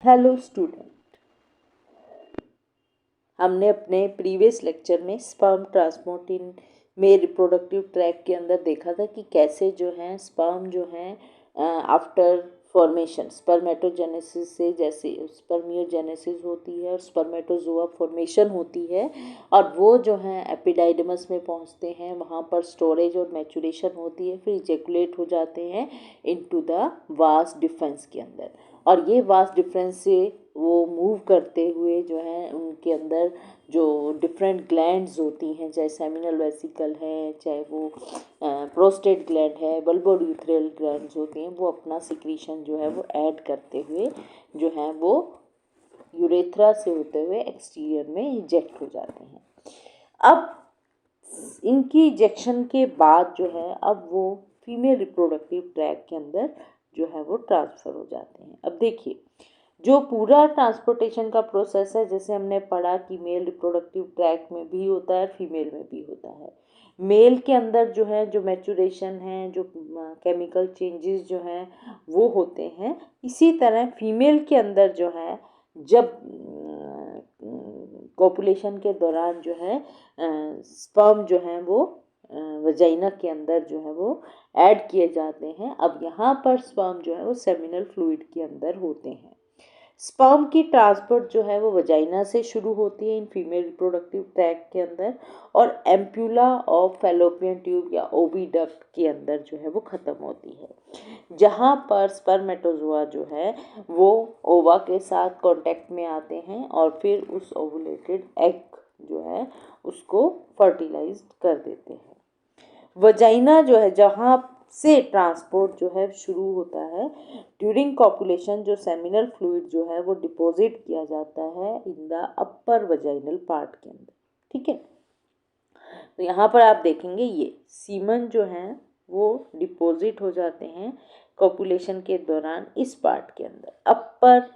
Hello student, हमने अपने previous lecture में स्पर्म ट्रांसपोर्टिंग में रिप्रोडक्टिव ट्रैक के अंदर देखा था कि कैसे जो है स्पर्म जो है आफ्टर फॉर्मेशन स्पर्मेटोजेनेसिस से जैसे स्पर्मियोजेनेसिस होती है और स्पर्मेटोजोआ फॉर्मेशन होती है और वो जो है एपिडाइडमस में पहुंचते हैं, वहाँ पर स्टोरेज और मैचुरेशन होती है, फिर इजेकुलेट हो जाते हैं इनटू द वास डिफरेंस के अंदर। और ये वास डिफरेंस से वो मूव करते हुए जो है उनके अंदर जो डिफरेंट ग्लैंड्स होती हैं, चाहे सेमिनल वेसिकल है, चाहे वो प्रोस्टेट ग्लैंड है, बल्बोड्यूथरल ग्लैंड्स होती हैं, वो अपना सिक्रीशन जो है वो ऐड करते हुए जो है वो यूरेथ्रा से होते हुए एक्सटीरियर में इंजेक्ट हो जाते हैं। अब इनकी इंजेक्शन के बाद जो है अब वो फीमेल रिप्रोडक्टिव ट्रैक के अंदर जो है वो ट्रांसफ़र हो जाते हैं। अब देखिए, जो पूरा ट्रांसपोर्टेशन का प्रोसेस है, जैसे हमने पढ़ा कि मेल रिप्रोडक्टिव ट्रैक में भी होता है, फीमेल में भी होता है। मेल के अंदर जो है जो मैचुरेशन है, जो केमिकल चेंजेस जो हैं वो होते हैं। इसी तरह फीमेल के अंदर जो है जब कोपुलेशन के दौरान जो है स्पर्म जो है वो वजाइना के अंदर जो है वो ऐड किए जाते हैं। अब यहाँ पर स्पर्म जो है वो सेमिनल फ्लूइड के अंदर होते हैं। स्पर्म की ट्रांसपोर्ट जो है वो वजाइना से शुरू होती है इन फीमेल रिप्रोडक्टिव ट्रैक के अंदर और एम्प्यूला ऑफ फैलोपियन ट्यूब या ओविडक्ट के अंदर जो है वो ख़त्म होती है, जहाँ पर स्पर्मेटोजोआ जो है वो ओवा के साथ कांटेक्ट में आते हैं और फिर उस ओवुलेटेड एग जो है उसको फर्टिलाइज कर देते हैं। वजाइना जो है जहाँ से ट्रांसपोर्ट जो है शुरू होता है, ड्यूरिंग कॉपुलेशन जो सेमिनल फ्लूइड जो है वो डिपॉजिट किया जाता है in the upper vaginal part के अंदर। ठीक है, तो यहाँ पर आप देखेंगे ये सीमन जो है वो डिपॉजिट हो जाते हैं कॉपुलेशन के दौरान इस पार्ट के अंदर। अपर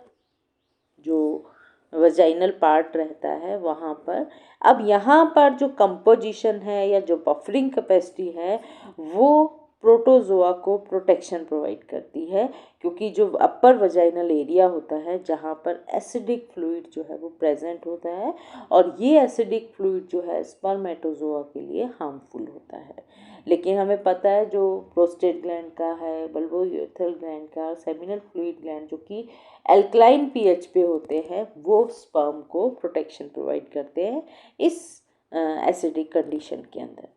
जो वजाइनल पार्ट रहता है वहाँ पर। अब यहाँ पर जो कंपोजिशन है या जो बफरिंग कैपेसिटी है वो प्रोटोजोआ को प्रोटेक्शन प्रोवाइड करती है, क्योंकि जो अपर वजाइनल एरिया होता है जहाँ पर एसिडिक फ्लूइड जो है वो प्रेजेंट होता है और ये एसिडिक फ्लूइड जो है स्पर्मेटोजोआ के लिए हार्मफुल होता है। लेकिन हमें पता है जो प्रोस्टेट ग्लैंड का है, बल्बोयूथरल ग्लैंड का, सेमिनल फ्लूइड ग्लैंड जो कि एल्कलाइन पीएच पे होते हैं वो स्पर्म को प्रोटेक्शन प्रोवाइड करते हैं इस एसिडिक कंडीशन के अंदर।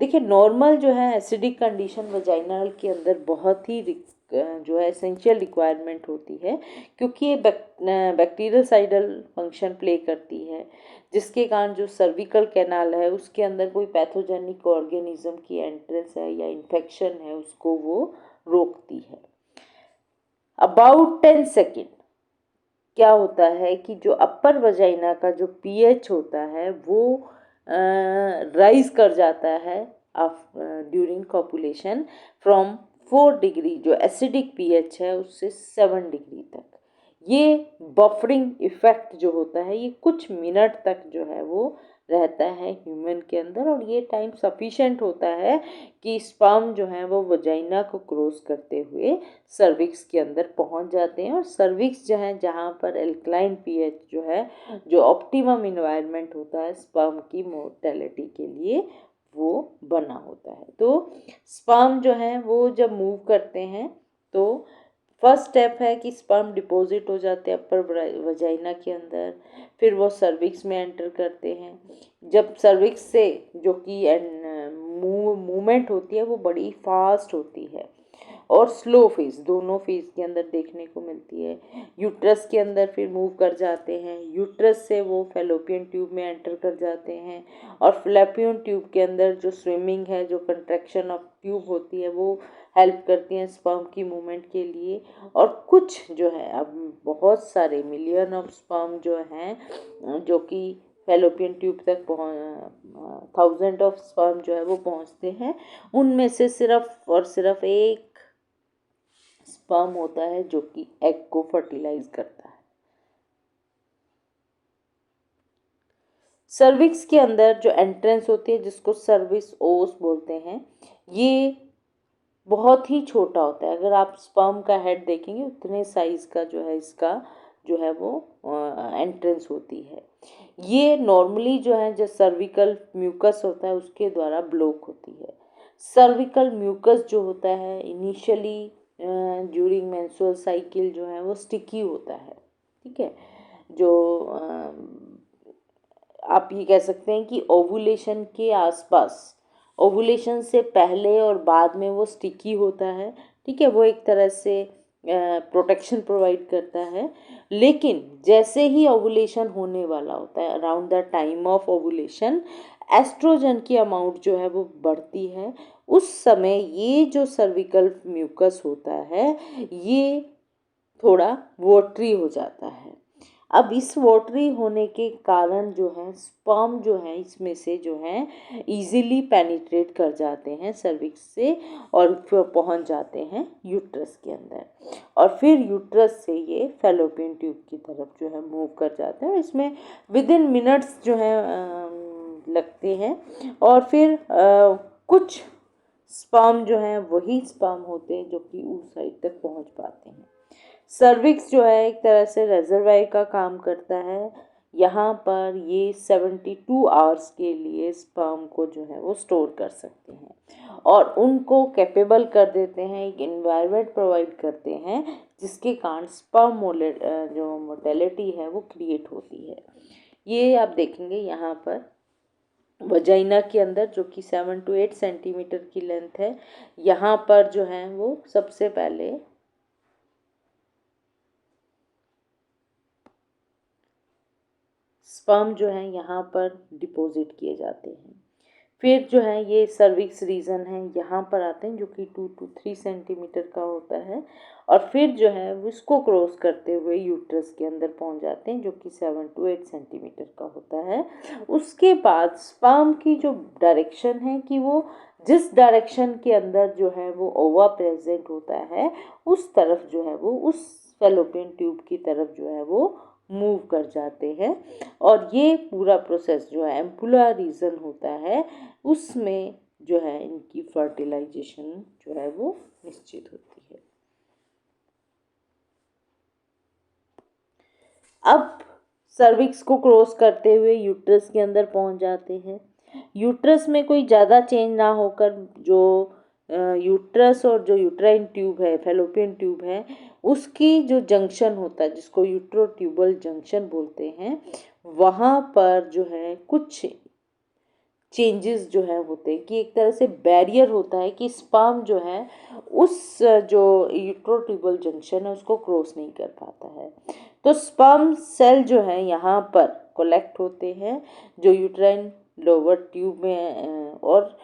देखिए, नॉर्मल जो है एसिडिक कंडीशन वजाइनल के अंदर बहुत ही जो है एसेंशियल रिक्वायरमेंट होती है, क्योंकि ये बैक्टीरियल साइडल फंक्शन प्ले करती है, जिसके कारण जो सर्विकल कैनाल है उसके अंदर कोई पैथोजेनिक ऑर्गेनिज्म की एंट्रेंस है या इन्फेक्शन है उसको वो रोकती है। अबाउट 10 सेकेंड क्या होता है कि जो अपर वजाइना का जो पीएच होता है वो राइज कर जाता है ड्यूरिंग कॉपुलेशन फ्रॉम 4 डिग्री, जो एसिडिक पीएच है उससे 7 डिग्री तक। ये बफरिंग इफेक्ट जो होता है ये कुछ मिनट तक जो है वो रहता है ह्यूमन के अंदर और ये टाइम सफिशेंट होता है कि स्पर्म जो है वो वजाइना को क्रॉस करते हुए सर्विक्स के अंदर पहुंच जाते हैं और सर्विक्स जो है जहाँ पर एल्कलाइन पीएच जो है जो ऑप्टिमम इन्वायरमेंट होता है स्पर्म की मोर्टेलिटी के लिए वो बना होता है। तो स्पर्म जो है वो जब मूव करते हैं तो फर्स्ट स्टेप है कि स्पर्म डिपॉजिट हो जाते हैं अपर वजाइना के अंदर, फिर वो सर्विक्स में एंटर करते हैं। जब सर्विक्स से जो कि मूवमेंट होती है वो बड़ी फास्ट होती है और स्लो फेज, दोनों फेज के अंदर देखने को मिलती है। यूट्रस के अंदर फिर मूव कर जाते हैं, यूट्रस से वो फैलोपियन ट्यूब में एंटर कर जाते हैं और फैलोपियन ट्यूब के अंदर जो स्विमिंग है, जो कंट्रैक्शन ऑफ ट्यूब होती है वो हेल्प करती हैं स्पर्म की मूवमेंट के लिए। और कुछ जो है अब बहुत सारे मिलियन ऑफ स्पर्म जो हैं जो कि फैलोपियन ट्यूब तक 1000 ऑफ स्पर्म जो है वो पहुंचते हैं, उनमें से सिर्फ और सिर्फ एक स्पर्म होता है जो कि एग को फर्टिलाइज करता है। सर्विक्स के अंदर जो एंट्रेंस होती है जिसको सर्विस ओस बोलते हैं, ये बहुत ही छोटा होता है। अगर आप स्पर्म का हेड देखेंगे उतने साइज का जो है इसका जो है वो एंट्रेंस होती है। ये नॉर्मली जो है जो सर्विकल म्यूकस होता है उसके द्वारा ब्लॉक होती है। सर्विकल म्यूकस जो होता है इनिशियली ड्यूरिंग मेंस्ट्रुअल साइकिल जो है वो स्टिकी होता है। ठीक है, जो आप ये कह सकते हैं कि ओवुलेशन के आसपास, ओवुलेशन से पहले और बाद में वो स्टिकी होता है। ठीक है, वो एक तरह से प्रोटेक्शन प्रोवाइड करता है। लेकिन जैसे ही ओवुलेशन होने वाला होता है, around the time of ovulation estrogen की अमाउंट जो है वो बढ़ती है। उस समय ये जो सर्विकल म्यूकस होता है ये थोड़ा वोटरी हो जाता है। अब इस वोटरी होने के कारण जो है स्पर्म जो है इसमें से जो है इजीली पेनिट्रेट कर जाते हैं सर्विक्स से और फिर पहुंच जाते हैं यूट्रस के अंदर, और फिर यूट्रस से ये फैलोपियन ट्यूब की तरफ जो है मूव कर जाते हैं। इसमें विद इन मिनट्स जो है लगते हैं, और फिर कुछ स्पर्म जो हैं वही स्पर्म होते हैं जो कि उस साइड तक पहुंच पाते हैं। सर्विक्स जो है एक तरह से रिजर्वायर का काम करता है। यहाँ पर ये 72 आवर्स के लिए स्पर्म को जो है वो स्टोर कर सकते हैं और उनको कैपेबल कर देते हैं, एक इन्वायरमेंट प्रोवाइड करते हैं जिसके कारण स्पर्म जो मोटेलिटी है वो क्रिएट होती है। ये आप देखेंगे यहाँ पर वजाइना के अंदर जो कि 7 to 8 सेंटीमीटर की लेंथ है, यहाँ पर जो है वो सबसे पहले स्पर्म जो है यहाँ पर डिपॉजिट किए जाते हैं। फिर जो है ये सर्विक्स रीजन है, यहाँ पर आते हैं जो कि 2 to 3 सेंटीमीटर का होता है, और फिर जो है उसको क्रॉस करते हुए यूट्रस के अंदर पहुँच जाते हैं जो कि 7 to 8 सेंटीमीटर का होता है। उसके बाद स्पर्म की जो डायरेक्शन है कि वो जिस डायरेक्शन के अंदर जो है वो ओवा प्रेजेंट होता है उस तरफ जो है वो उस फैलोपियन ट्यूब की तरफ जो है वो मूव कर जाते हैं, और ये पूरा प्रोसेस जो है एम्पुला रीजन होता है उसमें जो है इनकी फर्टिलाइजेशन जो है वो निश्चित होती है। अब सर्विक्स को क्रॉस करते हुए यूट्रस के अंदर पहुंच जाते हैं। यूट्रस में कोई ज़्यादा चेंज ना होकर जो यूट्रस और जो यूट्राइन ट्यूब है, फैलोपियन ट्यूब है, उसकी जो जंक्शन होता है जिसको यूट्रोट्यूबल जंक्शन बोलते हैं, वहाँ पर जो है कुछ चेंजेस जो है होते हैं कि एक तरह से बैरियर होता है कि स्पर्म जो है उस जो यूट्रोट्यूबल जंक्शन है उसको क्रॉस नहीं कर पाता है। तो स्पर्म सेल जो है यहाँ पर कलेक्ट होते हैं जो यूट्राइन लोअर ट्यूब में, और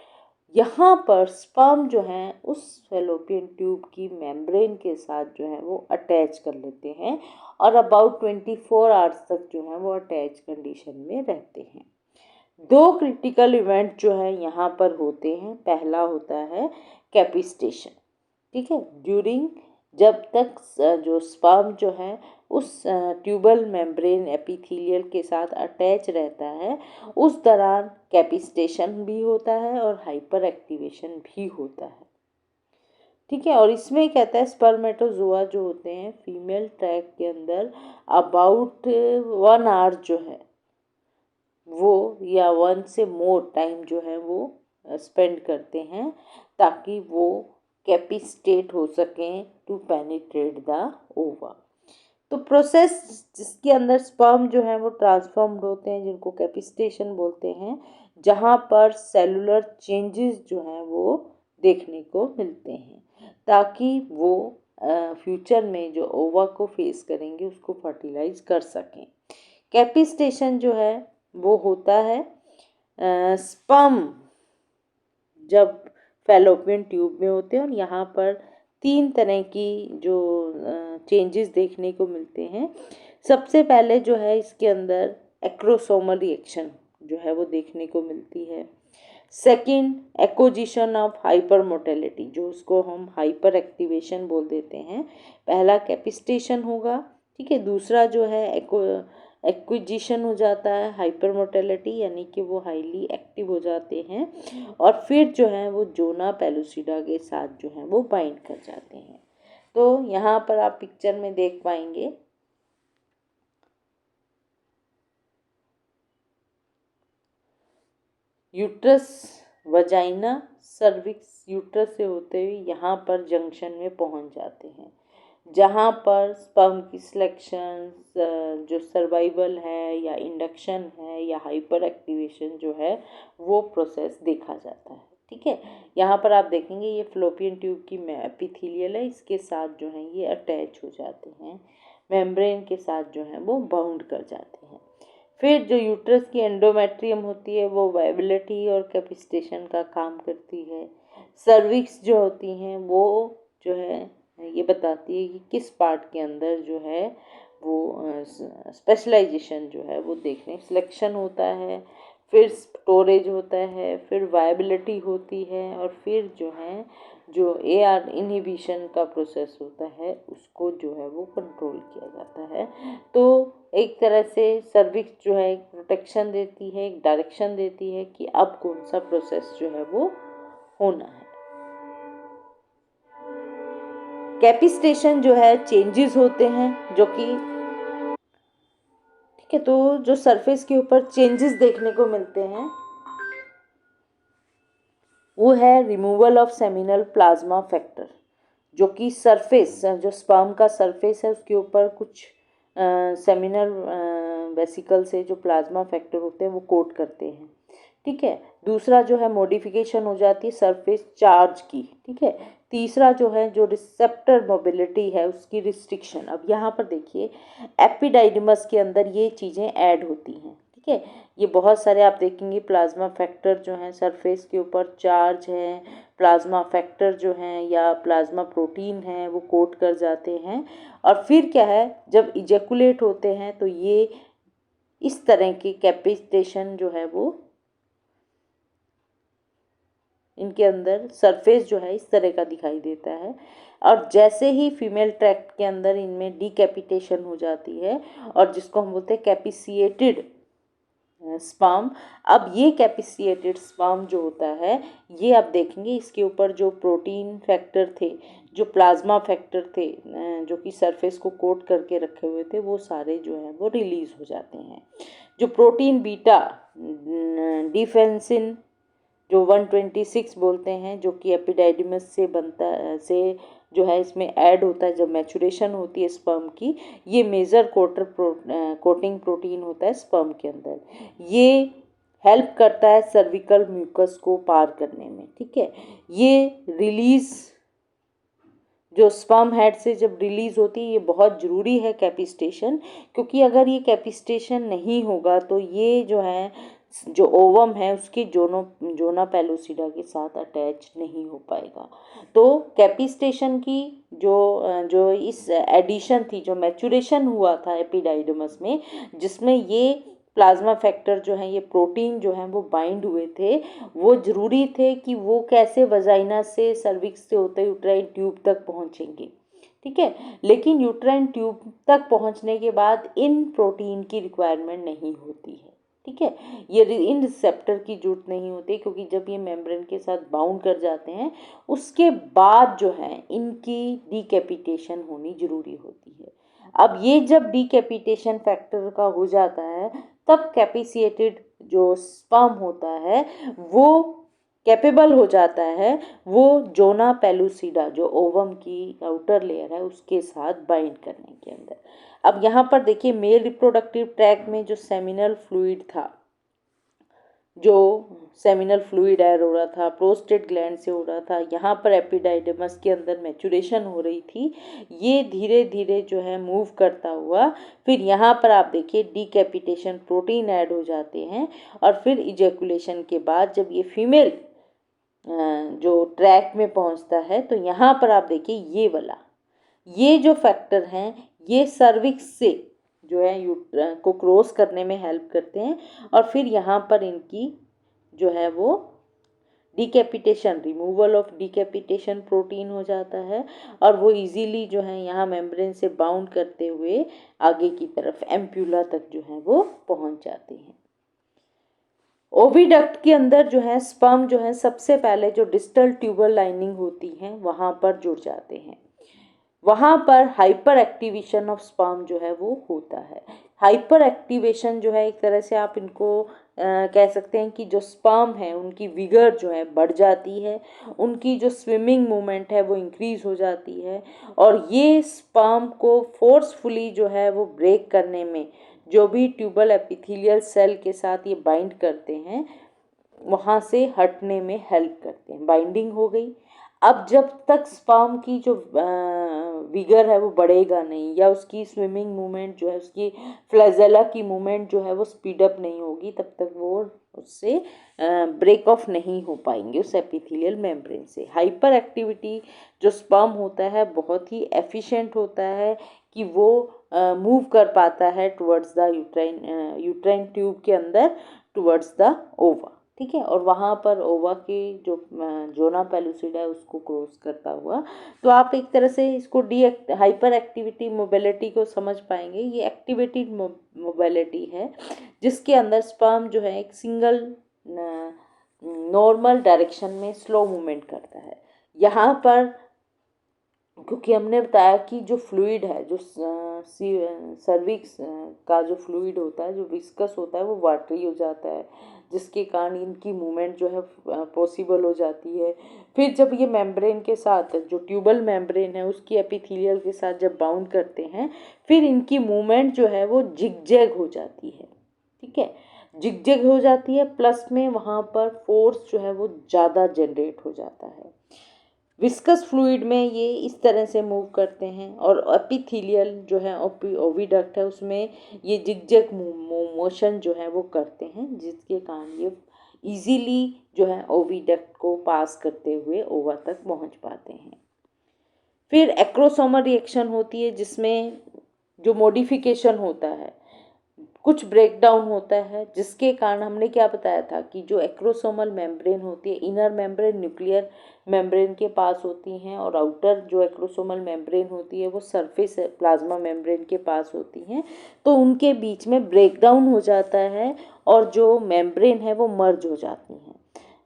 यहाँ पर स्पर्म जो है उस फैलोपियन ट्यूब की मेम्ब्रेन के साथ जो है वो अटैच कर लेते हैं और अबाउट 24 आवर्स तक जो है वो अटैच कंडीशन में रहते हैं। दो क्रिटिकल इवेंट जो है यहाँ पर होते हैं। पहला होता है कैपिस्टेशन। ठीक है, ड्यूरिंग जब तक जो स्पर्म जो है उस ट्यूबल मेम्ब्रेन एपिथेलियल के साथ अटैच रहता है उस दौरान कैपिस्टेशन भी होता है और हाइपर एक्टिवेशन भी होता है। ठीक है, और इसमें कहता है स्पर्मेटोजोआ जो होते हैं फीमेल ट्रैक के अंदर अबाउट 1 आवर जो है वो या 1 से मोर टाइम जो है वो स्पेंड करते हैं ताकि वो कैपिस्टेट हो सकें टू पेनिट्रेट द ओवा। तो प्रोसेस जिसके अंदर स्पर्म जो है वो ट्रांसफॉर्म्ड होते हैं जिनको कैपिस्टेशन बोलते हैं, जहाँ पर सेलुलर चेंजेस जो हैं वो देखने को मिलते हैं ताकि वो फ्यूचर में जो ओवा को फेस करेंगे उसको फर्टिलाइज कर सकें। कैपिस्टेशन जो है वो होता है स्पर्म जब फैलोपियन ट्यूब में होते हैं, और यहाँ पर 3 तरह की जो चेंजेस देखने को मिलते हैं। सबसे पहले जो है इसके अंदर एक्रोसोमल रिएक्शन जो है वो देखने को मिलती है। Second, acquisition of hyper mortality जो उसको हम हाइपर एक्टिवेशन बोल देते हैं। पहला कैपिस्टेशन होगा, ठीक है। दूसरा जो है एक्विजिशन हो जाता है हाइपर मोटेलिटी, यानी कि वो हाईली एक्टिव हो जाते हैं, और फिर जो है वो जोना पेलुसिडा के साथ जो है वो बाइंड कर जाते हैं। तो यहाँ पर आप पिक्चर में देख पाएंगे यूट्रस, वजाइना, सर्विक्स यूट्रस से होते हुए यहाँ पर जंक्शन में पहुँच जाते हैं, जहाँ पर स्पर्म की सिलेक्शन, जो सर्वाइवल है या इंडक्शन है या हाइपर एक्टिवेशन जो है वो प्रोसेस देखा जाता है। ठीक है, यहाँ पर आप देखेंगे ये फ्लोपियन ट्यूब की एपिथेलियल है, इसके साथ जो है ये अटैच हो जाते हैं, मेम्ब्रेन के साथ जो है वो बाउंड कर जाते हैं। फिर जो यूट्रस की एंडोमेट्रियम होती है वो वाइबिलिटी और कैपिस्टेशन का काम करती है। सर्विक्स जो होती हैं वो जो है ये बताती है कि किस पार्ट के अंदर जो है वो स्पेशलाइजेशन जो है वो देखने, सिलेक्शन होता है, फिर स्टोरेज होता है, फिर वायबिलिटी होती है, और फिर जो है जो AR इनहिबिशन का प्रोसेस होता है उसको जो है वो कंट्रोल किया जाता है। तो एक तरह से सर्विक्स जो है एक प्रोटेक्शन देती है, एक डायरेक्शन देती है कि अब कौन सा प्रोसेस जो है वो होना है। कैपिस्टेशन जो है चेंजेस होते हैं जो कि ठीक है, तो जो सरफेस के ऊपर चेंजेस देखने को मिलते हैं वो है removal of seminal plasma factor, जो कि सरफेस जो स्पर्म का सरफेस है उसके ऊपर कुछ सेमिनल वेसिकल से जो प्लाज्मा फैक्टर होते हैं वो कोट करते हैं। ठीक है, दूसरा जो है मॉडिफिकेशन हो जाती है सरफेस चार्ज की। ठीक है, तीसरा जो है जो रिसेप्टर मोबिलिटी है उसकी रिस्ट्रिक्शन। अब यहाँ पर देखिए एपिडाइडमस के अंदर ये चीज़ें ऐड होती हैं। ठीक है, ये बहुत सारे आप देखेंगे प्लाज्मा फैक्टर जो हैं सरफेस के ऊपर चार्ज हैं, प्लाज्मा फैक्टर जो हैं या प्लाज्मा प्रोटीन हैं वो कोट कर जाते हैं, और फिर क्या है जब इजेकुलेट होते हैं तो ये इस तरह की कैपिटेशन जो है वो इनके अंदर सरफेस जो है इस तरह का दिखाई देता है। और जैसे ही फीमेल ट्रैक्ट के अंदर इनमें डीकैपिटेशन हो जाती है और जिसको हम बोलते हैं कैपिसिएटेड स्पर्म, अब ये कैपिसिएटेड स्पर्म जो होता है ये आप देखेंगे इसके ऊपर जो प्रोटीन फैक्टर थे, जो प्लाज्मा फैक्टर थे जो कि सरफेस को कोट करके रखे हुए थे, वो सारे जो है वो रिलीज हो जाते हैं। जो प्रोटीन बीटा डिफेंसिन जो 126 बोलते हैं, जो कि एपिडाइडिमस से बनता से जो है इसमें ऐड होता है जब मैचुरेशन होती है स्पर्म की, ये मेजर कोटिंग प्रोटीन होता है स्पर्म के अंदर। ये हेल्प करता है सर्विकल म्यूकस को पार करने में। ठीक है, ये रिलीज जो स्पर्म हेड से जब रिलीज होती है ये बहुत ज़रूरी है कैपिस्टेशन, क्योंकि अगर ये कैपिस्टेशन नहीं होगा तो ये जो है जो ओवम है उसके जोना पेलोसिडा के साथ अटैच नहीं हो पाएगा। तो कैपिस्टेशन की जो इस एडिशन थी, जो मैचुरेशन हुआ था एपिडाइडमस में, जिसमें ये प्लाज्मा फैक्टर जो है ये प्रोटीन जो है वो बाइंड हुए थे, वो ज़रूरी थे कि वो कैसे वजाइना से सर्विक्स से होते यूट्राइन ट्यूब तक पहुँचेंगे। ठीक है, लेकिन यूट्राइन ट्यूब तक पहुँचने के बाद इन प्रोटीन की रिक्वायरमेंट नहीं होती है। ठीक है, ये इन रिसेप्टर की जरूरत नहीं होती, क्योंकि जब ये मेम्ब्रेन के साथ बाउंड कर जाते हैं उसके बाद जो है इनकी डीकैपिटेशन होनी जरूरी होती है। अब ये जब डीकैपिटेशन फैक्टर का हो जाता है तब कैपिसिएटेड जो स्पर्म होता है वो कैपेबल हो जाता है वो जोना पेलुसिडा जो ओवम की आउटर लेयर है उसके साथ बाइंड करने के अंदर। अब यहाँ पर देखिए मेल रिप्रोडक्टिव ट्रैक्ट में जो सेमिनल फ्लूइड था, जो सेमिनल फ्लूइड ऐड हो रहा था प्रोस्टेट ग्लैंड से हो रहा था, यहाँ पर एपिडाइडमस के अंदर मैचुरेशन हो रही थी, ये धीरे धीरे जो है मूव करता हुआ फिर यहाँ पर आप देखिए डीकैपिटेशन प्रोटीन ऐड हो जाते हैं, और फिर इजैकुलेशन के बाद जब ये फीमेल जो ट्रैक में पहुँचता है तो यहाँ पर आप देखिए ये वाला ये जो फैक्टर हैं ये सर्विक्स से जो है को क्रॉस करने में हेल्प करते हैं, और फिर यहाँ पर इनकी जो है वो डीकैपिटेशन, रिमूवल ऑफ डीकैपिटेशन प्रोटीन हो जाता है, और वो इजीली जो है यहाँ मेम्ब्रेन से बाउंड करते हुए आगे की तरफ एम्प्यूला तक जो है वो पहुँच जाते हैं। ओविडक्ट के अंदर जो है स्पर्म जो है सबसे पहले जो डिस्टल ट्यूबल लाइनिंग होती है वहाँ पर जुड़ जाते हैं। वहाँ पर हाइपर एक्टिवेशन ऑफ स्पर्म जो है वो होता है। हाइपर एक्टिवेशन जो है एक तरह से आप इनको कह सकते हैं कि जो स्पर्म है उनकी विगर जो है बढ़ जाती है, उनकी जो स्विमिंग मूवमेंट है वो इंक्रीज हो जाती है, और ये स्पर्म को फोर्सफुली जो है वो ब्रेक करने में जो भी ट्यूबल एपिथेलियल सेल के साथ ये बाइंड करते हैं वहाँ से हटने में हेल्प करते हैं। बाइंडिंग हो गई। अब जब तक स्पर्म की जो विगर है वो बढ़ेगा नहीं, या उसकी स्विमिंग मूवमेंट जो है, उसकी फ्लैजेला की मूवमेंट जो है वो स्पीड अप नहीं होगी, तब तक वो उससे ब्रेक ऑफ नहीं हो पाएंगे उस एपिथेलियल मेम्ब्रेन से। हाइपर एक्टिविटी जो स्पर्म होता है बहुत ही एफिशिएंट होता है कि वो मूव कर पाता है टुवर्ड्स द यूट्राइन ट्यूब के अंदर, टुवर्ड्स द ओवा, ठीक है, और वहाँ पर ओवा की जो जोना पेलुसिडा है उसको क्रॉस करता हुआ। तो आप एक तरह से इसको हाइपर एक्टिविटी मोबिलिटी को समझ पाएंगे। ये एक्टिवेटेड मोबिलिटी है जिसके अंदर स्पर्म जो है एक सिंगल नॉर्मल डायरेक्शन में स्लो मूवमेंट करता है। यहाँ पर क्योंकि हमने बताया कि जो फ्लूइड है, जो सर्विक्स का जो फ्लूइड होता है, जो विस्कस होता है, वो वाटरी हो जाता है, जिसके कारण इनकी मूवमेंट जो है पॉसिबल हो जाती है। फिर जब ये मेम्ब्रेन के साथ, जो ट्यूबल मेम्ब्रेन है उसकी एपिथेलियल के साथ जब बाउंड करते हैं, फिर इनकी मूवमेंट जो है वो जिगजैग हो जाती है, ठीक है, जिगजैग हो जाती है, प्लस में वहाँ पर फोर्स जो है वो ज़्यादा जनरेट हो जाता है। विस्कस फ्लूइड में ये इस तरह से मूव करते हैं, और एपिथेलियल जो है ओविडक्ट है उसमें ये जिगजैग मोशन जो है वो करते हैं, जिसके कारण ये इजीली जो है ओविडक्ट को पास करते हुए ओवा तक पहुंच पाते हैं। फिर एक्रोसोमल रिएक्शन होती है जिसमें जो मॉडिफिकेशन होता है, कुछ ब्रेकडाउन होता है, जिसके कारण हमने क्या बताया था कि जो एक्रोसोमल मेम्ब्रेन होती है, इनर मेम्ब्रेन न्यूक्लियर मेम्ब्रेन के पास होती हैं, और आउटर जो एक्रोसोमल मेम्ब्रेन होती है वो सरफेस प्लाज्मा मेम्ब्रेन के पास होती हैं। तो उनके बीच में ब्रेकडाउन हो जाता है और जो मेम्ब्रेन है वो मर्ज हो जाती हैं।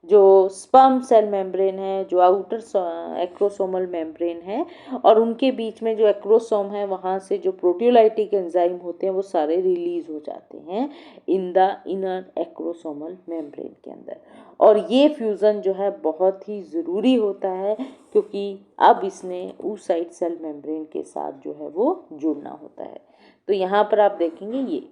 जो स्पर्म सेल मेम्ब्रेन है, जो आउटर एक्रोसोमल मेम्ब्रेन है, और उनके बीच में जो एक्रोसोम है वहाँ से जो प्रोटियोलाइटिक एंजाइम होते हैं वो सारे रिलीज हो जाते हैं in the inner acrosomal membrane के अंदर। और ये फ्यूज़न जो है बहुत ही ज़रूरी होता है, क्योंकि अब इसने oocyte सेल मेम्ब्रेन के साथ जो है वो जुड़ना होता है। तो यहाँ पर आप देखेंगे ये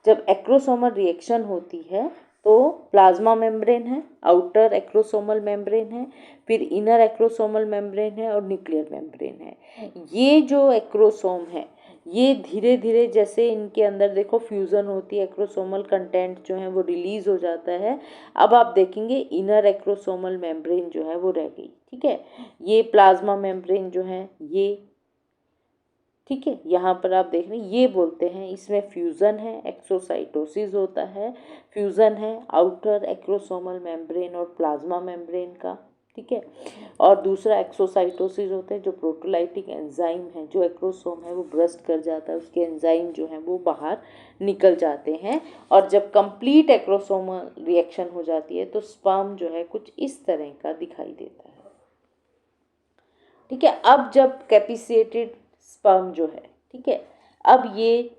जब एक्रोसोमल रिएक्शन होती है तो प्लाज्मा मेम्ब्रेन है, आउटर एक्रोसोमल मेम्ब्रेन है, फिर इनर एक्रोसोमल मेम्ब्रेन है, और न्यूक्लियर मेम्ब्रेन है। ये जो एक्रोसोम है ये धीरे धीरे जैसे इनके अंदर देखो फ्यूज़न होती है, एक्रोसोमल कंटेंट जो है वो रिलीज हो जाता है। अब आप देखेंगे इनर एक्रोसोमल मेम्ब्रेन जो है वो रह गई, ठीक है, ये प्लाज्मा मेम्ब्रेन जो है ये, ठीक है, यहाँ पर आप देख रहे हैं ये बोलते हैं इसमें फ्यूज़न है, एक्सोसाइटोसिस होता है, फ्यूज़न है आउटर एक्रोसोमल मेम्ब्रेन और प्लाज्मा मेम्ब्रेन का, ठीक है, और दूसरा एक्सोसाइटोसिस होता है जो प्रोटोलाइटिक एंजाइम है, जो एक्रोसोम है वो ब्रस्ट कर जाता है, उसके एंजाइम जो है वो बाहर निकल जाते हैं, और जब कंप्लीट एक्रोसोमल रिएक्शन हो जाती है तो स्पर्म जो है कुछ इस तरह का दिखाई देता है, ठीक है। अब जब कैपिसिएटेड स्पर्म जो है, ठीक है, अब ये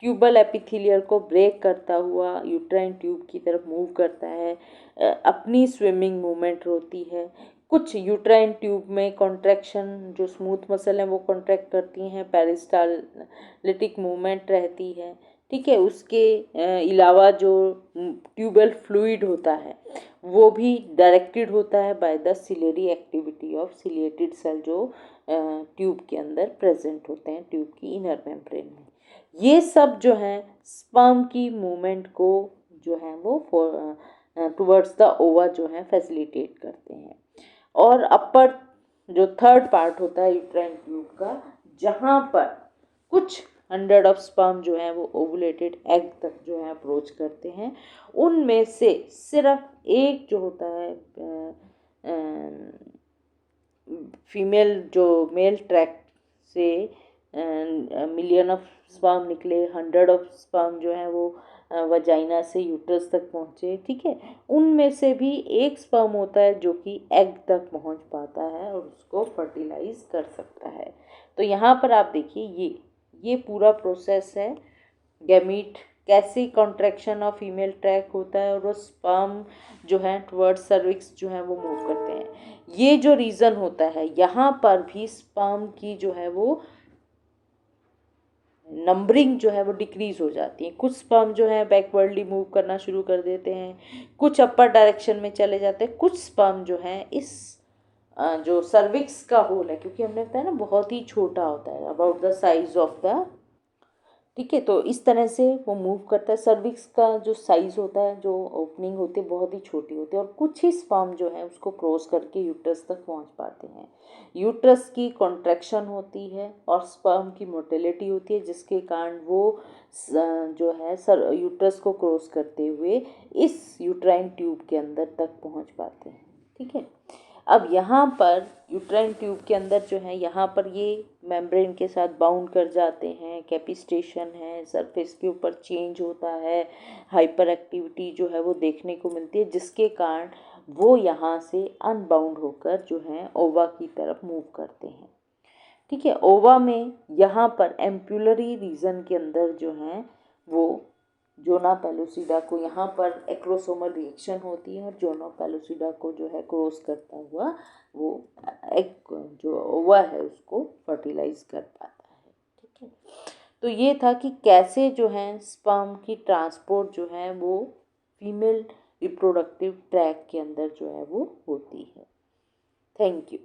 ट्यूबल एपिथेलियल को ब्रेक करता हुआ यूट्राइन ट्यूब की तरफ मूव करता है, अपनी स्विमिंग मूवमेंट होती है, कुछ यूट्राइन ट्यूब में कॉन्ट्रैक्शन, जो स्मूथ मसल हैं वो कॉन्ट्रैक्ट करती हैं, पेरिस्टालिटिक मूवमेंट रहती है, ठीक है, उसके अलावा जो ट्यूबल फ्लूइड होता है वो भी डायरेक्टेड होता है by the ciliary activity of ciliated cell, जो ट्यूब के अंदर प्रेजेंट होते हैं, ट्यूब की इनर मेम्ब्रेन में। ये सब जो है स्पर्म की मूवमेंट को जो है वो टुवर्ड्स द ओवा जो है फैसिलिटेट करते हैं। और अपर जो थर्ड पार्ट होता है यूट्राइन ट्यूब का, जहाँ पर कुछ 100 ऑफ स्पर्म जो है वो ओवुलेटेड एग तक जो है अप्रोच करते हैं, उनमें से सिर्फ एक जो होता है फीमेल, जो मेल ट्रैक्ट से मिलियन ऑफ स्पर्म निकले, 100 ऑफ स्पर्म जो है वो वजाइना से यूट्रस तक पहुँचे, ठीक है, उनमें से भी एक स्पर्म होता है जो कि एग तक पहुँच पाता है और उसको फर्टिलाइज कर सकता है। तो यहाँ पर आप देखिए ये पूरा प्रोसेस है। गैमीट कैसे कॉन्ट्रैक्शन ऑफ फीमेल ट्रैक होता है और वो स्पर्म जो है टुवर्ड्स सर्विक्स जो है वो मूव करते हैं। ये जो रीज़न होता है, यहाँ पर भी स्पर्म की जो है वो नंबरिंग जो है वो डिक्रीज हो जाती है। कुछ स्पर्म जो है बैकवर्डली मूव करना शुरू कर देते हैं, कुछ अपर डायरेक्शन में चले जाते हैं, कुछ स्पर्म जो है इस जो सर्विक्स का होल है, क्योंकि हमने बताया ना बहुत ही छोटा होता है, about the size of the, ठीक है, तो इस तरह से वो मूव करता है। सर्विक्स का जो साइज़ होता है, जो ओपनिंग होती है, बहुत ही छोटी होती है और कुछ ही स्पर्म जो है उसको क्रॉस करके यूट्रस तक पहुंच पाते हैं। यूट्रस की कॉन्ट्रैक्शन होती है और स्पर्म की मोटिलिटी होती है, जिसके कारण वो जो है यूट्रस को क्रॉस करते हुए इस यूट्राइन ट्यूब के अंदर तक पहुँच पाते हैं, ठीक है। अब यहाँ पर यूट्राइन ट्यूब के अंदर जो है, यहाँ पर ये मेम्ब्रेन के साथ बाउंड कर जाते हैं, कैपिस्टेशन है, सरफेस के ऊपर चेंज होता है, हाइपर एक्टिविटी जो है वो देखने को मिलती है, जिसके कारण वो यहाँ से अनबाउंड होकर जो है ओवा की तरफ मूव करते हैं, ठीक है। ओवा में यहाँ पर एम्पुलरी रीजन के अंदर जो है वो जोना पेलोसिडा को, यहाँ पर एक्रोसोमल रिएक्शन होती है और जोना पेलोसिडा को जो है क्रॉस करता हुआ वो एग जो ओवा है उसको फर्टिलाइज कर पाता है, ठीक है। तो ये था कि कैसे जो है स्पर्म की ट्रांसपोर्ट जो है वो फीमेल रिप्रोडक्टिव ट्रैक के अंदर जो है वो होती है। Thank you.